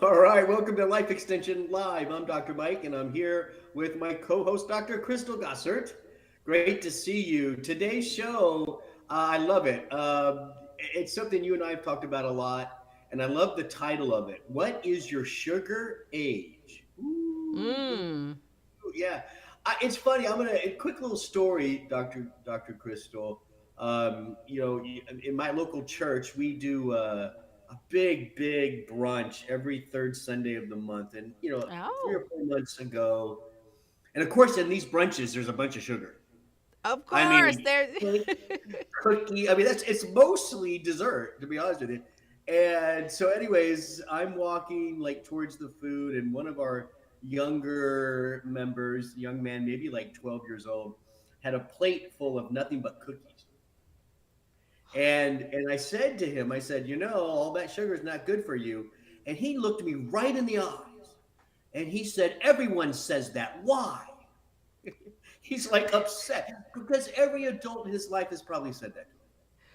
All right, welcome to Life Extension Live. I'm Dr. Mike, and I'm here with my co-host, Dr. Crystal Gossert. Great to see you. Today's show, I love it. It's something you and I have talked about a lot, and I love the title of it. What is your sugar age? Ooh, Mm. yeah. It's funny. I'm gonna a quick little story, Doctor Crystal. In my local church, we do a big brunch every third Sunday of the month, and 3 or 4 months ago, and of course, in these brunches, there's a bunch of sugar. Of I course, mean, there. cake, cookie. I mean, that's it's mostly dessert, to be honest with you. And so, anyways, I'm walking like towards the food, and one of our younger members, young man, maybe like 12 years old, had a plate full of nothing but cookies. And I said to him, I said, all that sugar is not good for you. And he looked me right in the eyes, and he said, everyone says that. Why? He's like upset because every adult in his life has probably said that to him,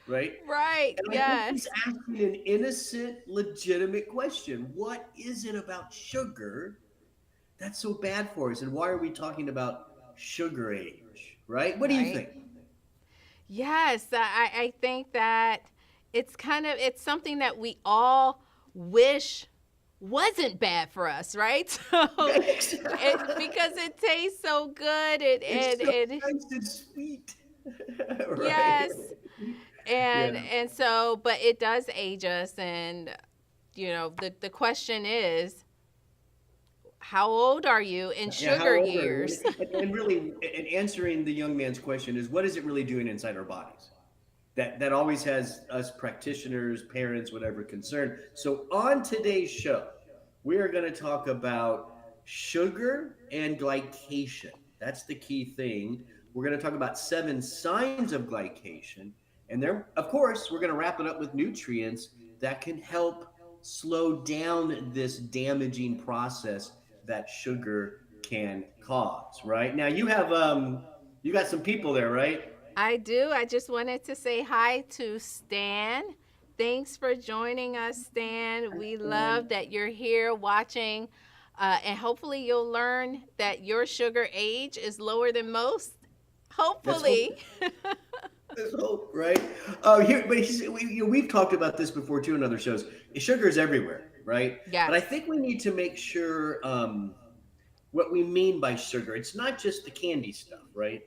right? Right. And I think he's Yes. asking an innocent, legitimate question. What is it about sugar that's so bad for us? And why are we talking about sugar age, right? What do you Right. think? Yes. I think that it's something that we all wish wasn't bad for us, right? So because it tastes so good, It's so it nice and sweet, right? yes. And Yeah. and so but it does age us, and the question is, how old are you in Yeah, how sugar old are you? years? And really, and answering the young man's question is, what is it really doing inside our bodies? That always has us practitioners, parents, whatever concerned. So on today's show, we are going to talk about sugar and glycation. That's the key thing. We're going to talk about 7 signs of glycation, and there, of course, we're going to wrap it up with nutrients that can help slow down this damaging process that sugar can cause. Right now, you got some people there, right? I do. I just wanted to say hi to Stan. Thanks for joining us, Stan. We love that you're here watching, and hopefully, you'll learn that your sugar age is lower than most. Let's hope. Hopefully. Let's hope, right? But we've talked about this before too in other shows. Sugar is everywhere, right? But I Yes. think we need to make sure what we mean by sugar. It's not just the candy stuff, right?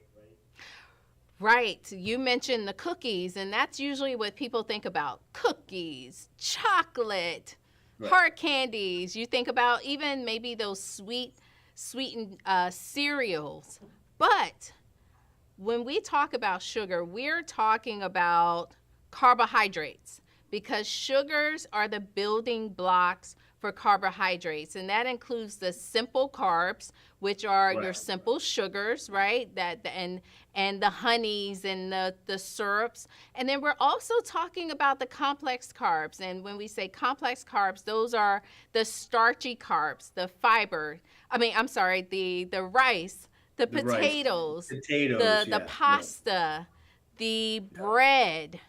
Right. You mentioned the cookies, and that's usually what people think about: cookies, chocolate, Right. hard candies. You think about even maybe those sweetened cereals. But when we talk about sugar, we're talking about carbohydrates, because sugars are the building blocks for carbohydrates, and that includes the simple carbs, which are Right. your simple sugars, right? And the honeys and the syrups. And then we're also talking about the complex carbs. And when we say complex carbs, those are the starchy carbs, the fiber. I'm sorry, the rice, the The rice, potatoes, potatoes. the Yeah. Yeah. pasta, the bread,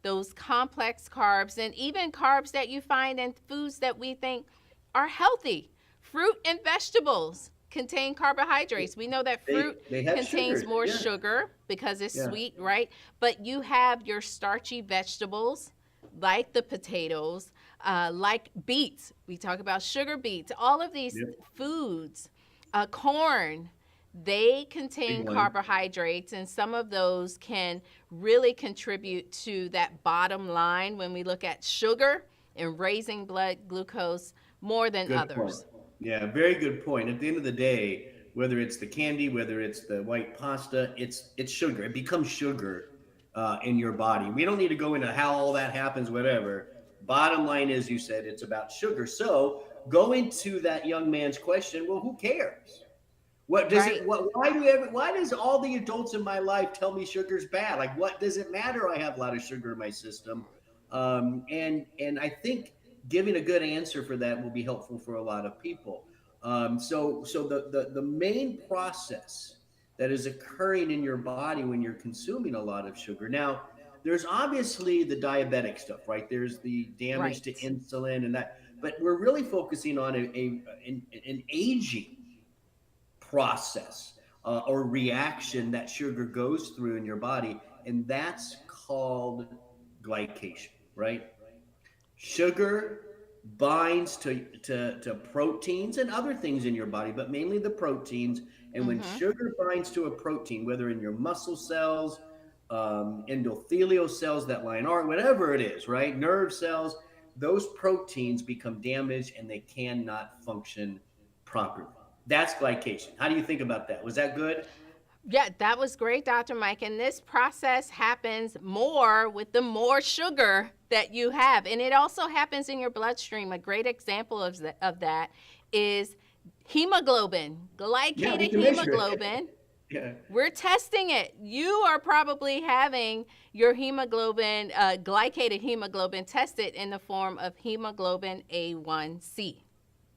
those complex carbs, and even carbs that you find in foods that we think are healthy. Fruit and vegetables contain carbohydrates. We know that They fruit they have contains sugars. more Yeah. sugar because it's Yeah. sweet, right? But you have your starchy vegetables like the potatoes, like beets. We talk about sugar beets. All of these Yep. foods, corn, they Big contain one. carbohydrates, and some of those can really contribute to that bottom line when we look at sugar and raising blood glucose more than Good point. others. Yeah, very good point. At the end of the day, whether it's the candy, whether it's the white pasta, it's sugar. It becomes sugar in your body. We don't need to go into how all that happens, whatever. Bottom line is, you said it's about sugar. So going to that young man's question, well, who cares? What does it? Right. What? Why does all the adults in my life tell me sugar's bad? Like, what does it matter? I have a lot of sugar in my system, and I think giving a good answer for that will be helpful for a lot of people. So the main process that is occurring in your body when you're consuming a lot of sugar. Now, there's obviously the diabetic stuff, right? There's the damage to Right. insulin and that. but we're really focusing on an aging process or reaction that sugar goes through in your body, and that's called glycation, right? Sugar binds to proteins and other things in your body, but mainly the proteins. And when Mm-hmm. sugar binds to a protein, whether in your muscle cells, endothelial cells that line artery, whatever it is, right? Nerve cells, those proteins become damaged and they cannot function properly. That's glycation. How do you think about that? Was that good? Yeah, that was great, Dr. Mike. And this process happens more with the more sugar that you have. And it also happens in your bloodstream. A great example of that is hemoglobin, Yeah, we glycated can measure it. hemoglobin. Yeah. We're testing it. You are probably having your hemoglobin, glycated hemoglobin, tested in the form of hemoglobin A1C.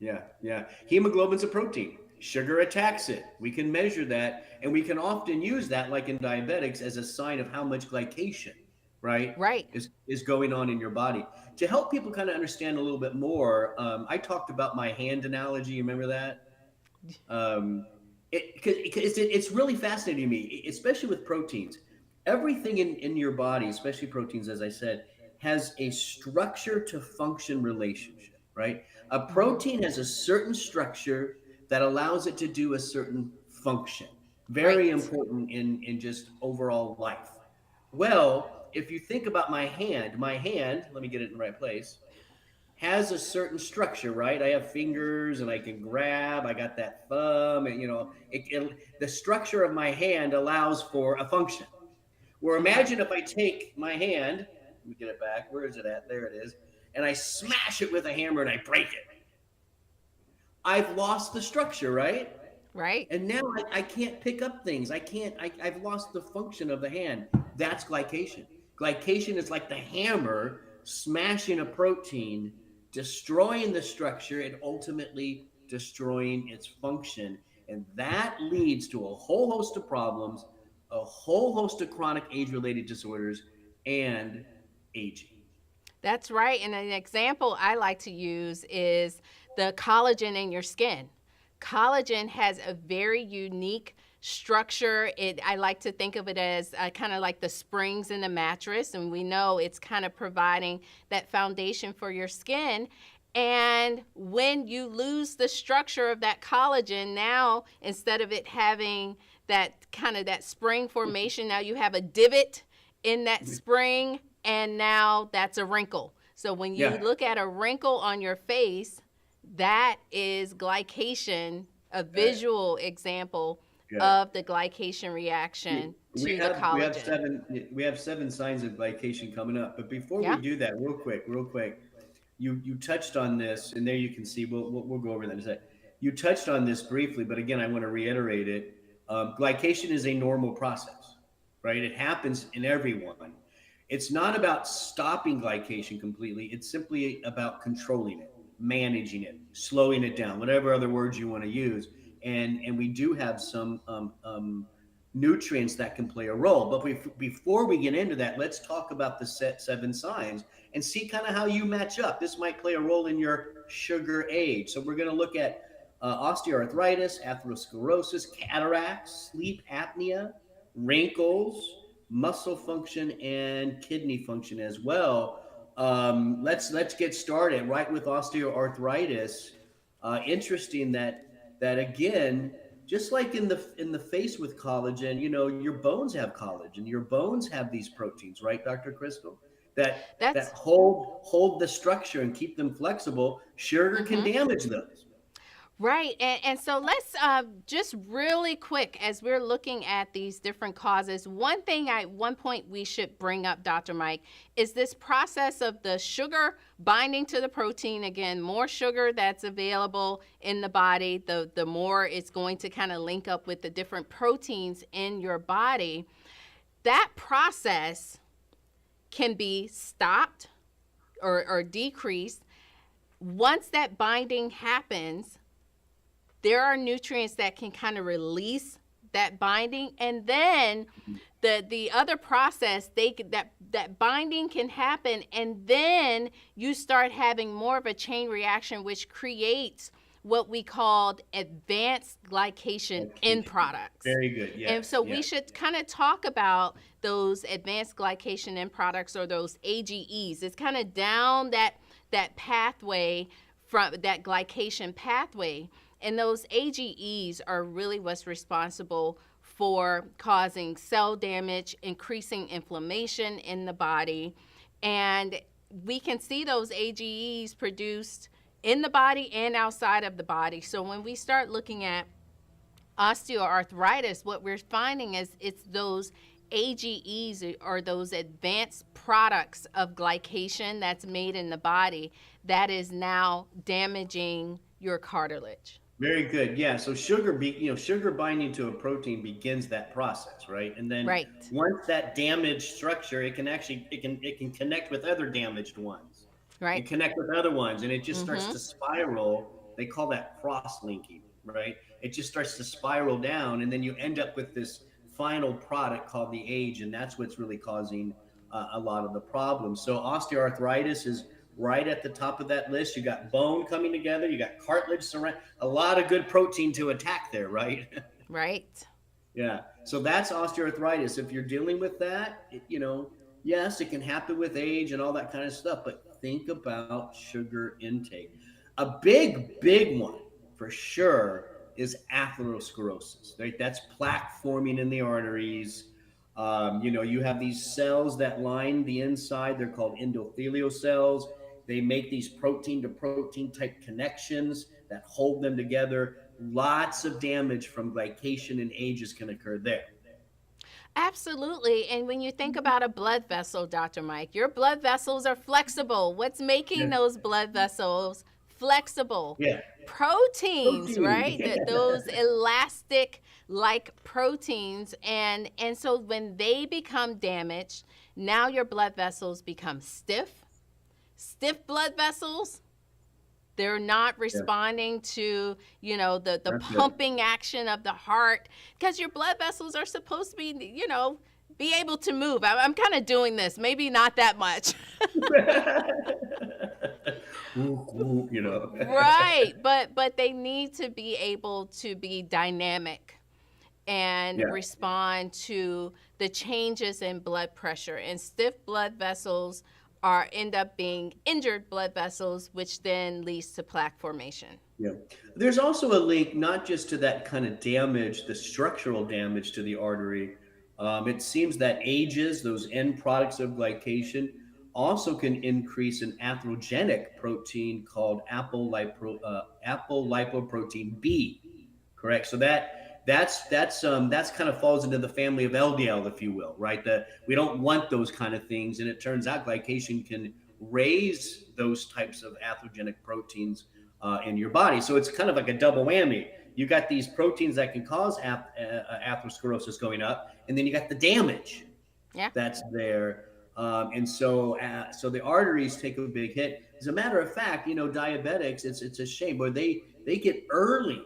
Yeah, yeah. Hemoglobin's a protein. Sugar attacks it. We can measure that, and we can often use that, like in diabetics, as a sign of how much glycation, right, Right. is going on in your body. To help people kind of understand a little bit more, I talked about my hand analogy. You remember that? Um, it's really fascinating to me, especially with proteins. Everything in your body, especially proteins, as I said, has a structure to function relationship, right? A Mm-hmm. protein has a certain structure that allows it to do a certain function. Very Right. important in just overall life. Well, if you think about my hand, let me get it in the right place, has a certain structure, right? I have fingers and I can grab. I got that thumb, and the structure of my hand allows for a function. Where Uh-huh. imagine if I take my hand, let me get it back. Where is it at? There it is. And I smash it with a hammer and I break it. I've lost the structure, right? Right. And now I can't pick up things. I've lost the function of the hand. That's glycation. Glycation is like the hammer smashing a protein, destroying the structure, and ultimately destroying its function. And that leads to a whole host of problems, a whole host of chronic age related disorders, and aging. That's right. And an example I like to use is the collagen in your skin. Collagen has a very unique structure. I like to think of it as kind of like the springs in the mattress, and we know it's kind of providing that foundation for your skin. And when you lose the structure of that collagen, now instead of it having that kind of that spring formation, now you have a divot in that spring, and now that's a wrinkle. So when you Yeah. look at a wrinkle on your face, that is glycation, a Right. visual example Yeah. of the glycation reaction to the We have collagen. seven signs of glycation coming up. But before we Yeah, do that, real quick, you touched on this, and there you can see. We'll go over that in a sec. You touched on this briefly, but again, I want to reiterate it. Glycation is a normal process, right? It happens in everyone. It's not about stopping glycation completely. It's simply about controlling it, managing it, slowing it down, whatever other words you want to use. And we do have some nutrients that can play a role. But before we get into that, let's talk about the seven signs and see kind of how you match up. This might play a role in your sugar age. So we're going to look at osteoarthritis, atherosclerosis, cataracts, sleep apnea, wrinkles, muscle function, and kidney function as well. Let's get started right with osteoarthritis. Interesting that again, just like in the face with collagen, your bones have collagen, your bones have these proteins, right, Dr. Crystal? That that's hold the structure and keep them flexible. Sugar can mm-hmm. damage those. Right. And so let's just really quick, as we're looking at these different causes, one point we should bring up, Dr. Mike, is this process of the sugar binding to the protein. Again, more sugar that's available in the body, the more it's going to kind of link up with the different proteins in your body. That process can be stopped or decreased. Once that binding happens, there are nutrients that can kind of release that binding, and then the other process that binding can happen, and then you start having more of a chain reaction, which creates what we called advanced glycation end Location. products. Very good. And Yes. so we Yes. should kind of talk about those advanced glycation end products, or those AGEs. It's kind of down that pathway, from that glycation pathway. And those AGEs are really what's responsible for causing cell damage, increasing inflammation in the body. And we can see those AGEs produced in the body and outside of the body. So when we start looking at osteoarthritis, what we're finding is it's those AGEs, or those advanced products of glycation that's made in the body, that is now damaging your cartilage. Very good. Yeah. So sugar binding to a protein begins that process, right? And then Right, once that damaged structure, it can connect with other damaged ones, right. and connect with other ones, and it just starts Mm-hmm. to spiral. They call that cross linking, right? It just starts to spiral down, and then you end up with this final product called the age, and that's what's really causing a lot of the problems. So osteoarthritis is right at the top of that list. You got bone coming together, you got cartilage surround, a lot of good protein to attack there, right? Right. Yeah. So that's osteoarthritis. If you're dealing with that, yes, it can happen with age and all that kind of stuff, but think about sugar intake. A big one for sure is atherosclerosis, right? That's plaque forming in the arteries. You have these cells that line the inside. They're called endothelial cells. They make these protein to protein type connections that hold them together. Lots of damage from glycation and ages can occur there. Absolutely. And when you think about a blood vessel, Dr. Mike, your blood vessels are flexible. What's making Yeah. those blood vessels flexible? Yeah. Proteins, Protein. right? Those elastic like proteins. And so when they become damaged, now your blood vessels become stiff. Stiff blood vessels, they're not Yeah. responding to, the That's it. pumping action of the heart, because your blood vessels are supposed to be, be able to move. I'm kind of doing this, maybe not that much. Whoop, whoop, Right, but they need to be able to be dynamic and Yeah. respond to the changes in blood pressure. And stiff blood vessels are end up being injured blood vessels, which then leads to plaque formation. Yeah. There's also a link not just to that kind of damage, the structural damage to the artery. It seems that ages, those end products of glycation, also can increase an atherogenic protein called apolipoprotein B. Correct. So that's kind of falls into the family of LDL, if you will, right? That we don't want those kind of things, and it turns out glycation can raise those types of atherogenic proteins in your body. So it's kind of like a double whammy. You got these proteins that can cause atherosclerosis going up, and then you got the damage Yeah. that's there. So the arteries take a big hit. As a matter of fact, diabetics, it's a shame, but they get early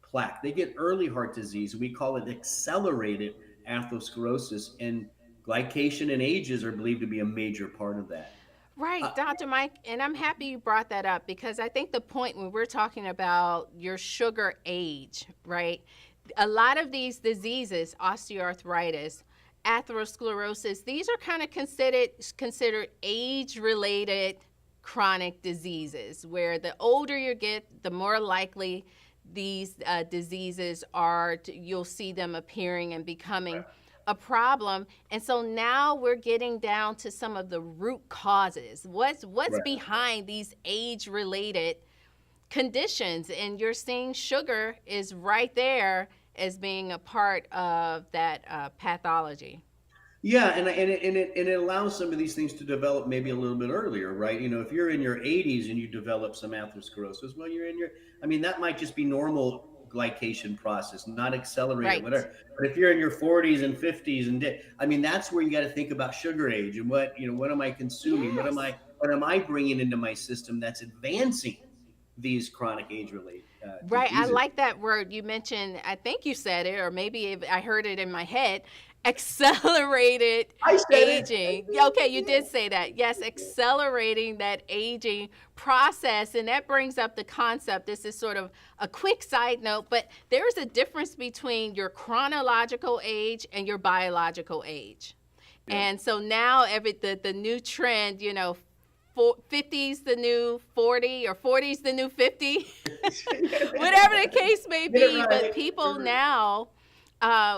plaque, they get early heart disease. We call it accelerated atherosclerosis, and glycation and ages are believed to be a major part of that. Right, Uh, Dr. Mike, and I'm happy you brought that up, because I think the point when we're talking about your sugar age, right? A lot of these diseases, osteoarthritis, atherosclerosis, these are kind of considered age-related chronic diseases, where the older you get, the more likely these diseases are you'll see them appearing and becoming a problem. And so now we're getting down to some of the root causes. What's right. behind these age related conditions? And you're seeing sugar is right there as being a part of that pathology. Yeah, and it allows some of these things to develop maybe a little bit earlier, right? If you're in your 80s and you develop some atherosclerosis, well, I mean, that might just be normal glycation process, not accelerated, Right. whatever. But if you're in your 40s and 50s I mean, that's where you got to think about sugar age and what am I consuming? Yes. What am I bringing into my system that's advancing these chronic age-related Right. I diseases? like that word you mentioned. I think you said it, or maybe I heard it in my head. accelerated I said it. aging. Yeah, okay, you did say that. Yes, accelerating that aging process. And that brings up the concept. This is sort of a quick side note, but there's a difference between your chronological age and your biological age. Yeah. And so now the new trend, 50's the new 40 or 40's the new 50, whatever the case may Get it be. But right. people now,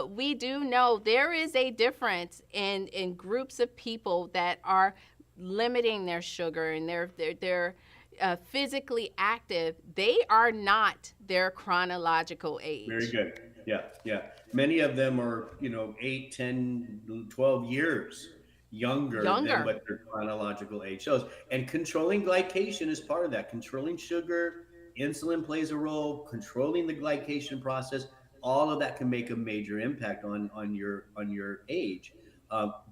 we do know there is a difference in groups of people that are limiting their sugar and they're physically active. They are not their chronological Very age. good. Yeah, yeah. Many of them are, 8, 10, 12 years younger than Younger. what their chronological age shows. And controlling glycation is part of that. Controlling sugar, insulin plays a role, controlling the glycation process, all of that can make a major impact on your age,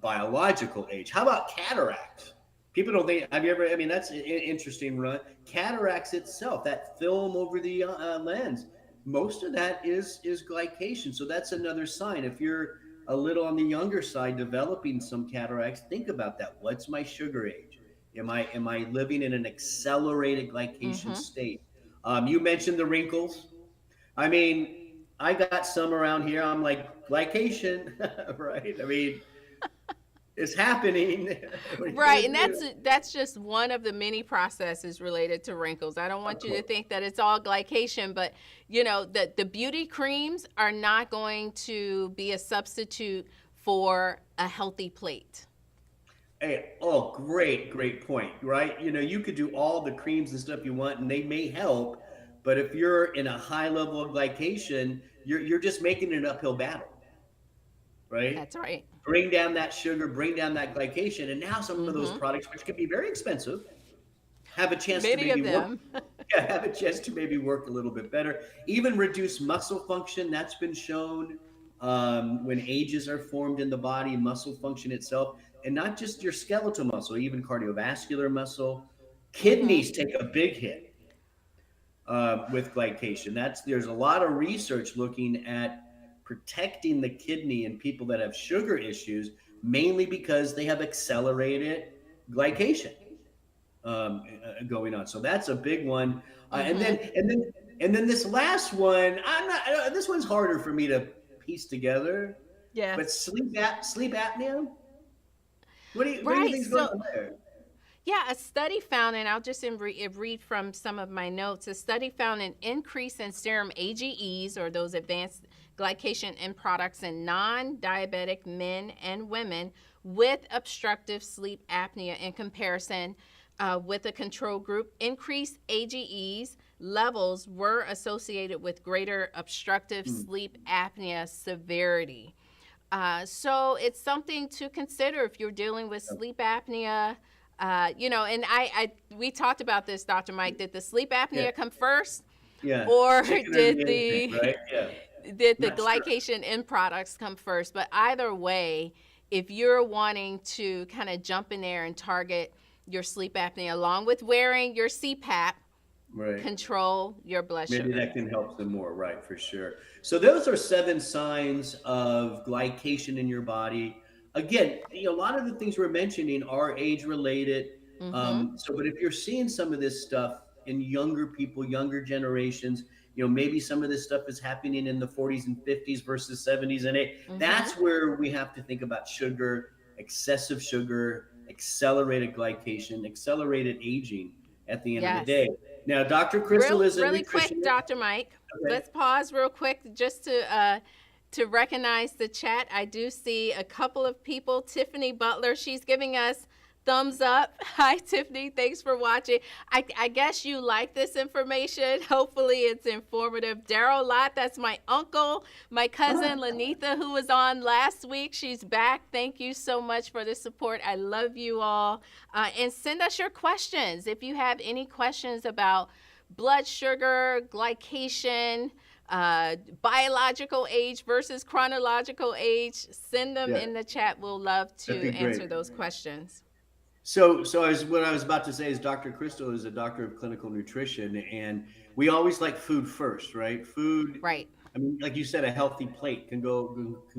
biological age. How about cataracts? People don't think. Have you ever? I mean, that's an interesting. Run cataracts itself, that film over the lens, most of that is glycation. So that's another sign. If you're a little on the younger side developing some cataracts, think about that. What's my sugar age? Am I living in an accelerated glycation Mm-hmm. state? You mentioned the wrinkles. I mean, I got some around here. I'm like glycation, right? I mean, it's happening. What are you Right, gonna and do? that's just one of the many processes related to wrinkles. I don't Of want you to course. think that it's all glycation, but the beauty creams are not going to be a substitute for a healthy plate. Hey, oh, great, great point, right? You could do all the creams and stuff you want, and they may help, but if you're in a high level of glycation, you're just making an uphill battle, right? That's right. Bring down that sugar, bring down that glycation, and now some of those Mm-hmm. products, which can be very expensive, have a chance to Many of maybe work. them. Yeah, have a chance to maybe work a little bit better. Even reduce muscle function. That's been shown when ages are formed in the body, muscle function itself, and not just your skeletal muscle, even cardiovascular muscle. Mm-hmm. Kidneys take a big hit with glycation. There's a lot of research looking at protecting the kidney in people that have sugar issues, mainly because they have accelerated glycation going on. So that's a big one. And then Mm-hmm. this last one, I'm not. This one's harder for me to piece together. But Yes. sleep apnea. What do you Right. think is going So on there? yeah, a study found, and I'll just read from some of my notes. A study found an increase in serum AGEs, or those advanced glycation end products, in non diabetic men and women with obstructive sleep apnea in comparison with a control group. Increased AGEs levels were associated with greater obstructive Hmm. sleep apnea severity. So it's something to consider if you're dealing with sleep apnea. And we talked about this, Dr. Mike. Did the sleep Yeah, apnea come first, yeah. or Chicken or the did egg thing, the right? Yeah. did the Not sure. glycation end products come first? But either way, if you're wanting to kind of jump in there and target your sleep apnea along with wearing your CPAP, Right. control your blood Maybe sugar. that can help them more, right? For sure. So those are 7 signs of glycation in your body. Again, a lot of the things we're mentioning are age related. Mm-hmm. But if you're seeing some of this stuff in younger people, younger generations, maybe some of this stuff is happening in the 40s and 50s versus 70s and 80s. Mm-hmm. That's where we have to think about sugar, excessive sugar, accelerated glycation, accelerated aging at the end of the Yes. day. Now, Dr. Crystal is a Really quick, nutritionist. Dr. Mike. Okay. Let's pause real quick just to recognize the chat. I do see a couple of people. Tiffany Butler, she's giving us thumbs up. Hi, Tiffany. Thanks for watching. I guess you like this information. Hopefully, it's informative. Daryl Lott, that's my uncle. My cousin Lanitha, who was on last week, she's back. Thank you so much for the support. I love you all. And send us your questions. If you have any questions about blood sugar, glycation, biological age versus chronological age, send them Yeah, in the chat. We'll love that'd to be answer great. those questions. What I was about to say is Dr. Crystal is a doctor of clinical nutrition, and we always like food first, right? Food. Right. I mean, like you said, a healthy plate can go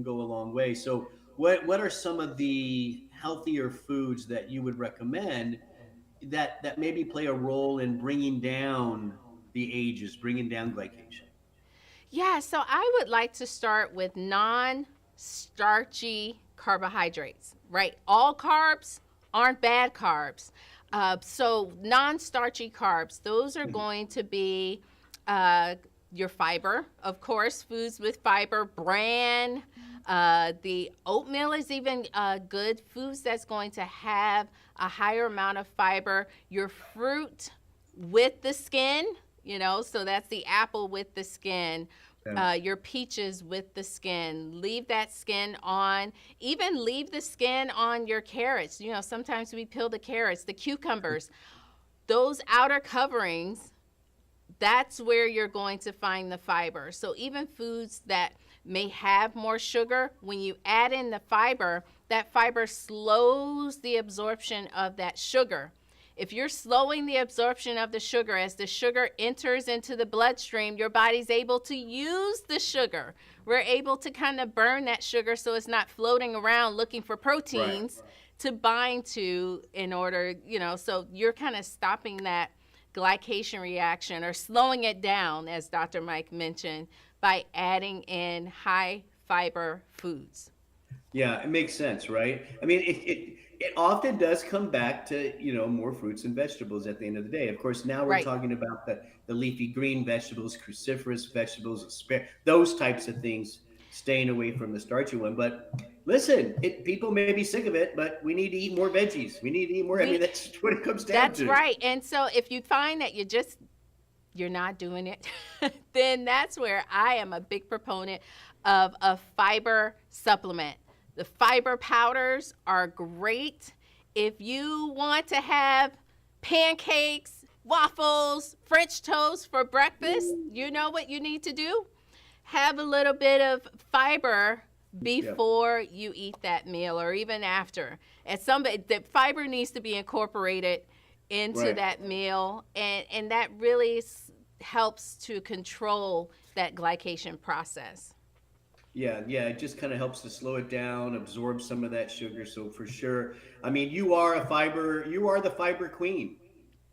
a long way. So what are some of the healthier foods that you would recommend that maybe play a role in bringing down the ages, bringing down glycation? Yeah, so I would like to start with non starchy carbohydrates, right? All carbs aren't bad carbs. So, non starchy carbs, those are Mhm. going to be uh, your fiber, of course, foods with fiber, bran. The oatmeal is even good. Foods that's going to have a higher amount of fiber. Your fruit with the skin, so that's the apple with the skin, Yeah. your peaches with the skin. Leave that skin on. Even leave the skin on your carrots. Sometimes we peel the carrots, the cucumbers, those outer coverings. That's where you're going to find the fiber. So even foods that may have more sugar, when you add in the fiber, that fiber slows the absorption of that sugar. If you're slowing the absorption of the sugar, as the sugar enters into the bloodstream, your body's able to use the sugar. We're able to kind of burn that sugar so it's not floating around looking for Right. proteins to bind to in order, so you're kind of stopping that glycation reaction or slowing it down, as Dr. Mike mentioned, by adding in high fiber foods. Yeah, it makes sense, right? I mean, it often does come back to, more fruits and vegetables at the end of the day. Of course, now we're Right. talking about the leafy green vegetables, cruciferous vegetables, those types of things, staying away from the starchy one. But listen, people may be sick of it, but we need to eat more veggies. We need to eat more. I mean, We that's what it comes down that's to. right. And so if you find that you're not doing it, then that's where I am a big proponent of a fiber supplement. The fiber powders are great. If you want to have pancakes, waffles, French toast for breakfast, you know what you need to do? Have a little bit of fiber Yeah, before you eat that meal or even after. The fiber needs to be incorporated into right. that meal, and that really helps to control that glycation process. Yeah, yeah, it just kind of helps to slow it down, absorb some of that sugar. So for sure, I mean, you are the fiber queen.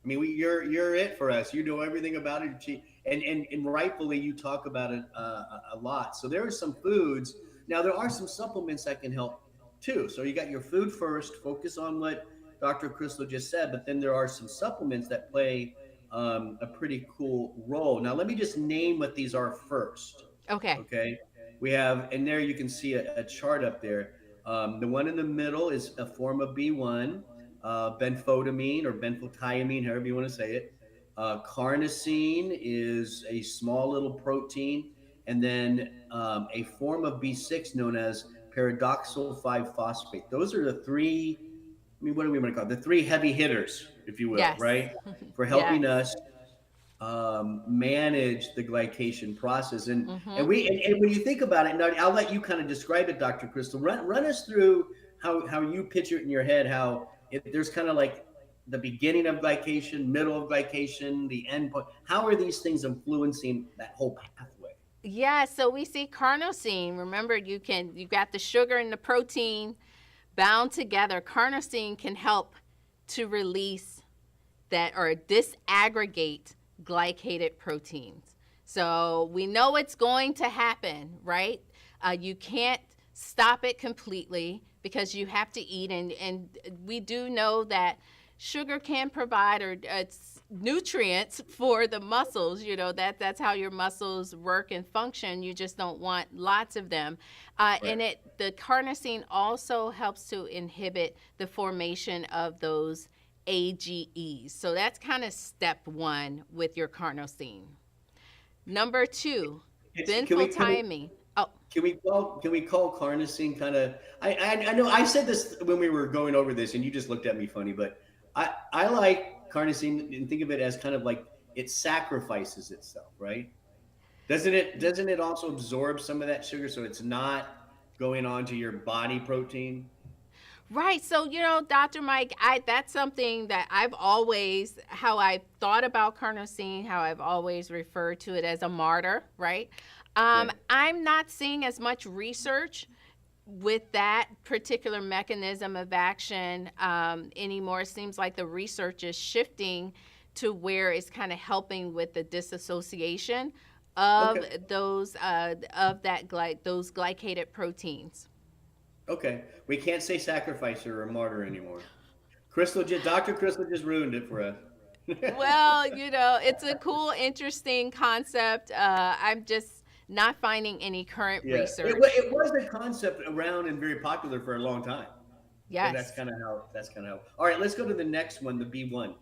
I mean, you're it for us. You know everything about it, and rightfully you talk about it a lot. So there are some foods. Now there are some supplements that can help too. So you got your food first. Focus on what Dr. Crystal just said, but then there are some supplements that play a pretty cool role. Now let me just name what these are first. Okay. Okay, we have, and there you can see a chart up there. The one in the middle is a form of B1, benfotiamine or benfotiamine, however you want to say it. Carnosine is a small little protein, and then a form of B6 known as pyridoxal 5 phosphate. Those are the three. I mean, what do we want to call it? The three heavy hitters, if you will, Yes. right? For Yes. helping us manage the glycation process. And Mm-hmm. and when you think about it, now I'll let you kind of describe it, Dr. Crystal. Run us through how you picture it in your head. How there's kind of like the beginning of glycation, middle of glycation, the end point. How are these things influencing that whole pathway? Yeah, so we see carnosine. Remember, you got the sugar and the protein bound together. Carnosine can help to release that or disaggregate glycated proteins. So we know it's going to happen, right? You can't stop it completely because you have to eat, and we do know that sugar can provide or nutrients for the muscles. That's how your muscles work and function. You just don't want lots of them. Right. The carnosine also helps to inhibit the formation of those AGEs. So that's kind of step one with your carnosine. Number two, Can we benfotiamine. Oh, can we call carnosine kind of? I know I said this when we were going over this, and you just looked at me funny, but I like carnosine and think of it as kind of like it sacrifices itself, right? Doesn't it also absorb some of that sugar so it's not going on to your body protein? right. So, Dr. Mike, that's something that how I've thought about carnosine, how I've always referred to it as a martyr, right? Yeah. I'm not seeing as much research with that particular mechanism of action anymore. It seems like the research is shifting to where it's kind of helping with the disassociation of Okay. those those glycated proteins. Okay. We can't say sacrificer or martyr anymore. Dr. Crystal just ruined it for us. Well, it's a cool, interesting concept. I'm just not finding any current Yeah, research. it was a concept around and very popular for a long time, but Yes. that's kind of how. All right, let's go to the next one, the B1.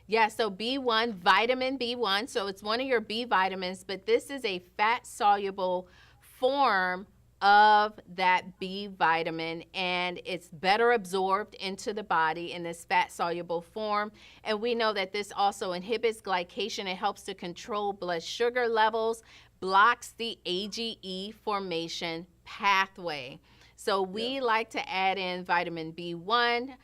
Yeah, so B1, vitamin B1. So it's one of your B vitamins, but this is a fat soluble form of that B vitamin, and it's better absorbed into the body in this fat soluble form. And we know that this also inhibits glycation. It helps to control blood sugar levels, blocks the AGE formation pathway. So Yeah. we like to add in vitamin B1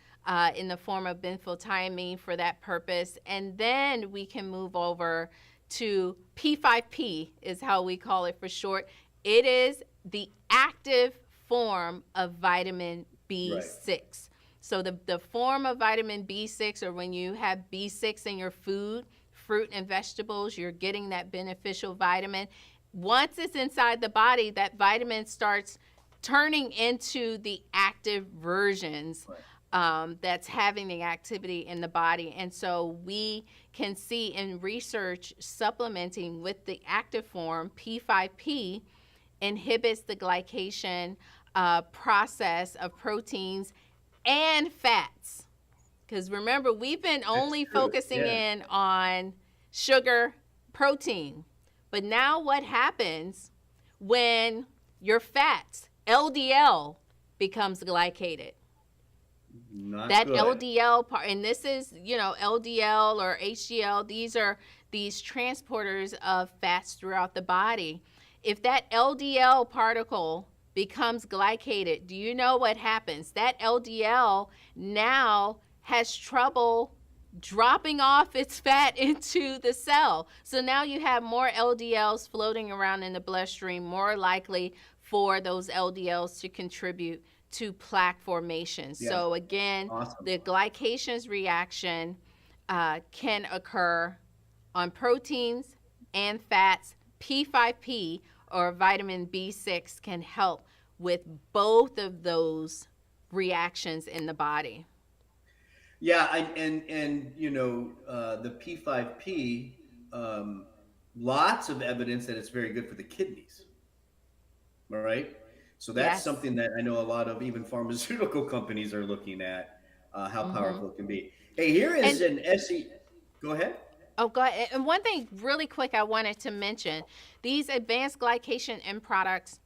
in the form of benfotiamine for that purpose. And then we can move over to P5P, is how we call it for short. It is the active form of vitamin Right. B6. So the form of vitamin B6, or when you have B6 in your food, fruit and vegetables, you're getting that beneficial vitamin. Once it's inside the body, that vitamin starts turning into the active versions Right. that's having the activity in the body. And so we can see in research supplementing with the active form, P5P inhibits the glycation process of proteins and fats. Because remember, we've been That's only true. focusing Yeah. in on sugar, protein. But now what happens when your fats, LDL, becomes glycated? Not That good. LDL part, and this is, LDL or HDL, these are these transporters of fats throughout the body. If that LDL particle becomes glycated, do you know what happens? That LDL now has trouble dropping off its fat into the cell. So now you have more LDLs floating around in the bloodstream, more likely for those LDLs to contribute to plaque formation. Yeah. So again, Awesome. the glycations reaction can occur on proteins and fats. P5P or vitamin B6 can help with both of those reactions in the body. Yeah, and the P5P, lots of evidence that it's very good for the kidneys. All right. So that's Yes. something that I know a lot of even pharmaceutical companies are looking at, how Mm-hmm. powerful it can be. Hey, here is And an SE. Go ahead. oh, go ahead. And one thing really quick I wanted to mention, these advanced glycation end products,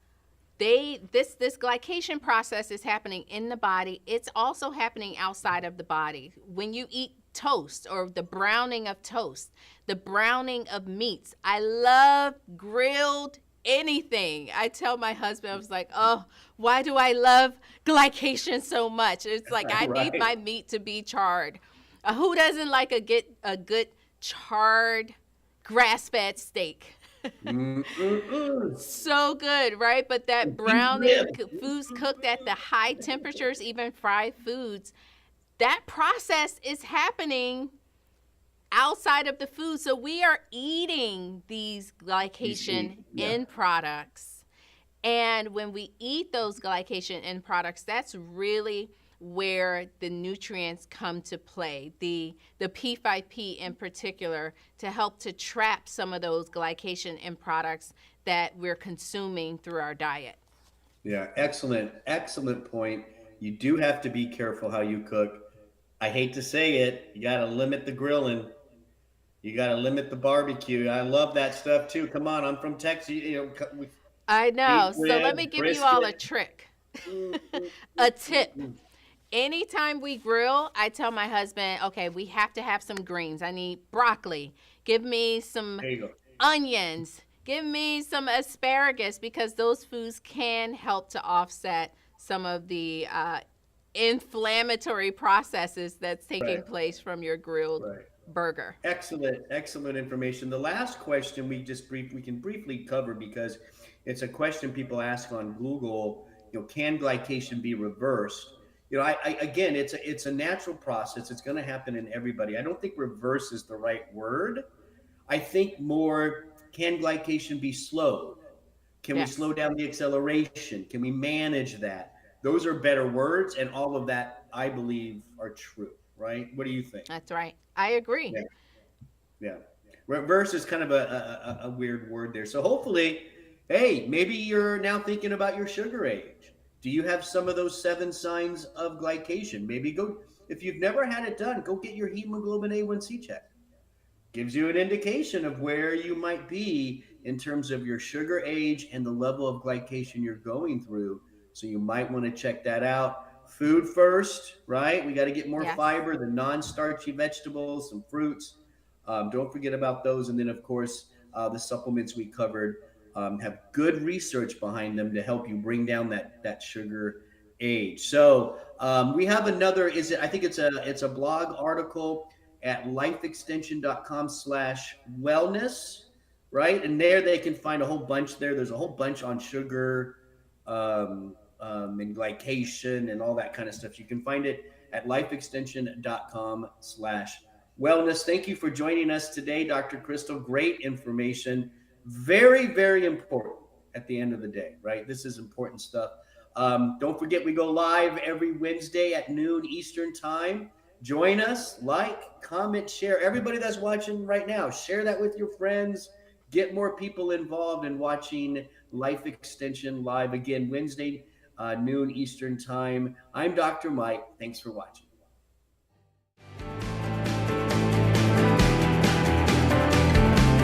this glycation process is happening in the body. It's also happening outside of the body. When you eat toast or the browning of toast, the browning of meats. I love grilled anything. I tell my husband, I was like, "Oh, why do I love glycation so much?" It's like I need Right. my meat to be charred. Who doesn't like a good charred grass-fed steak? Mm-mm-mm. So good, right? But that Beef browning, rib. foods cooked at the high temperatures, even fried foods, that process is happening outside of the food. So we are eating these These glycation yeah. end products. And when we eat those glycation end products, that's really where the nutrients come to play. The P5P in particular, to help to trap some of those glycation end products that we're consuming through our diet. Yeah. Excellent point. You do have to be careful how you cook. I hate to say it, you got to limit the grilling. You got to limit the barbecue. I love that stuff too. Come on, I'm from Texas. With I beef know. So let me ribs, give you all a brisket. trick, Mm, mm, a mm, mm, tip. mm. Anytime we grill, I tell my husband, okay, we have to have some greens. I need broccoli. Give me some There you go. onions. Give me some asparagus, because those foods can help to offset some of the inflammatory processes that's taking Right, place from your grilled right. burger. Excellent information. The last question we can briefly cover because it's a question people ask on Google. can glycation be reversed? Again, it's a natural process. It's going to happen in everybody. I don't think reverse is the right word. I think more, can glycation be slowed? Can we slow Yes, down the acceleration? Can we manage that? Those are better words, and all of that, I believe, are true. Right? What do you think? that's right. I agree. Yeah, yeah. Reverse is kind of a weird word there. So hopefully, hey, maybe you're now thinking about your sugar age. Do you have some of those 7 signs of glycation? Maybe go, if you've never had it done, go get your hemoglobin A1C checked. Gives you an indication of where you might be in terms of your sugar age and the level of glycation you're going through. So you might want to check that out. Food first, right? We got to get more Yes. fiber, the non-starchy vegetables, some fruits. Don't forget about those. And then, of course, the supplements we covered have good research behind them to help you bring down that sugar age. So we have another. Is it? I think it's a blog article at lifeextension.com/wellness, right? And there they can find a whole bunch there. There's a whole bunch on sugar and glycation and all that kind of stuff. You can find it at lifeextension.com/wellness. Thank you for joining us today, Dr. Crystal. Great information. Very, very important at the end of the day, right? This is important stuff. Don't forget, we go live every Wednesday at noon Eastern time. Join us, like, comment, share. Everybody that's watching right now, share that with your friends. Get more people involved in watching Life Extension live again Wednesday, noon Eastern time. I'm Dr. Mike. Thanks for watching.